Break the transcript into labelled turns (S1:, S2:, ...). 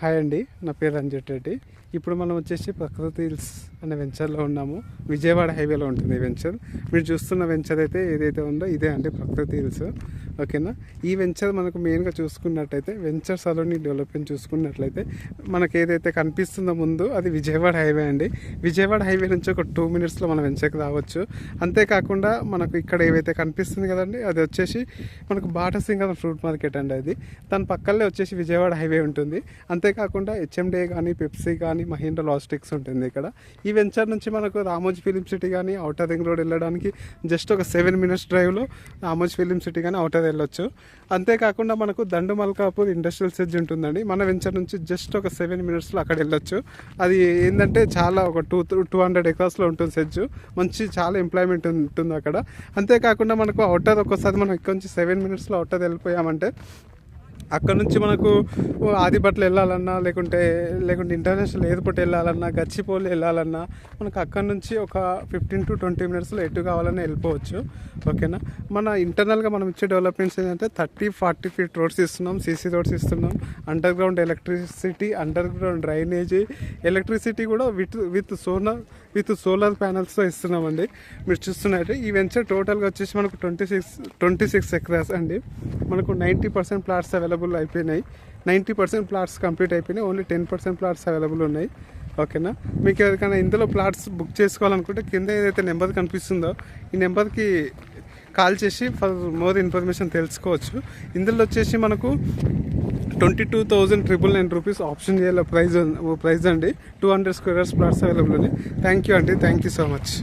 S1: Hi అండి, నా పేరు రంజిత్ రెడ్డి. ఇప్పుడు మనం వచ్చేసి ప్రకృతి హిల్స్ అనే వెంచర్లో ఉన్నాము. విజయవాడ హైవేలో ఉంటుంది ఈ వెంచర్. మీరు చూస్తున్న వెంచర్ అయితే ఏదైతే ఉందో ఇదే అండి ప్రకృతి హిల్స్. ఓకేనా. ఈ వెంచర్ మనకు మెయిన్గా చూసుకున్నట్టయితే వెంచర్ సలోని డెవలప్మెంట్ చూసుకున్నట్లయితే మనకు ఏదైతే కనిపిస్తుందో ముందు అది విజయవాడ హైవే అండి. విజయవాడ హైవే నుంచి ఒక 2 minutesలో మనం వెంచర్కి రావచ్చు. అంతేకాకుండా మనకు ఇక్కడ ఏవైతే కనిపిస్తుంది కదండి అది వచ్చేసి మనకు బాటసింగం ఫ్రూట్ మార్కెట్ అండి. అది దాని పక్కనే వచ్చేసి విజయవాడ హైవే ఉంటుంది. అంతేకాకుండా హెచ్ఎండే కానీ, పెప్సీ కానీ, మహీంద్రా లాజిస్టిక్స్ ఉంటుంది ఇక్కడ. ఈ వెంచర్ నుంచి మనకు రామోజీ ఫిలిం సిటీ కానీ, ఔటర్ రింగ్ రోడ్ వెళ్ళడానికి జస్ట్ ఒక 7 minutes డ్రైవ్లో రామోజీ ఫిలిం సిటీ కానీ ఔటర్ వెళ్ళొచ్చు. అంతేకాకుండా మనకు దండు మల్కాపూర్ ఇండస్ట్రియల్ సెజ్ ఉంటుందండి. మన వెంచర్ నుంచి జస్ట్ ఒక 7 minutesలో అక్కడ వెళ్ళొచ్చు. అది ఏంటంటే చాలా ఒక 200 acresలో ఉంటుంది సెజ్. మంచి చాలా ఎంప్లాయ్మెంట్ ఉంటుంది అక్కడ. అంతేకాకుండా మనకు ఔటర్ ఒక్కసారి మనం ఇక్కడ నుంచి 7 minutesలో ఔటర్ వెళ్ళిపోయామంటే అక్కడ నుంచి మనకు ఆదిబట్లు వెళ్ళాలన్నా లేకుంటే ఇంటర్నేషనల్ ఎయిర్పోర్ట్ వెళ్ళాలన్నా, గచ్చిపోలి వెళ్ళాలన్నా మనకు అక్కడ నుంచి ఒక 15 to 20 minutesలో ఎటు కావాలన్నా వెళ్ళిపోవచ్చు. ఓకేనా. మన ఇంటర్నల్గా మనం ఇచ్చే డెవలప్మెంట్స్ ఏంటంటే 30-40 feet రోడ్స్ ఇస్తున్నాం, సీసీ రోడ్స్ ఇస్తున్నాం, under ground electricity, under ground drainage, electricity కూడా విత్ సోలార్ ప్యానల్స్తో ఇస్తున్నామండి. మీరు చూస్తున్నట్టు ఈ వెంచర్ టోటల్గా వచ్చేసి మనకు 26 acres అండి. మనకు 90% ప్లాట్స్ అవైలబుల్ అయిపోయినాయి. 90% ప్లాట్స్ కంప్లీట్ అయిపోయినాయి. ఓన్లీ 10% ప్లాట్స్ అవైలబుల్ ఉన్నాయి. ఓకేనా. మీకు ఎవరికైనా ఇందులో ప్లాట్స్ బుక్ చేసుకోవాలనుకుంటే కింద ఏదైతే నెంబర్ కనిపిస్తుందో ఈ నెంబర్కి కాల్ చేసి ఫర్ మోర్ ఇన్ఫర్మేషన్ తెలుసుకోవచ్చు. ఇందులో వచ్చేసి మనకు 22,999 rupees ఆప్షన్ చేయాలి ప్రైజ్ అండి. 200 square ప్లాట్స్ అవైలబుల్ ఉన్నాయి. థ్యాంక్ యూ అండి. Thank you so much.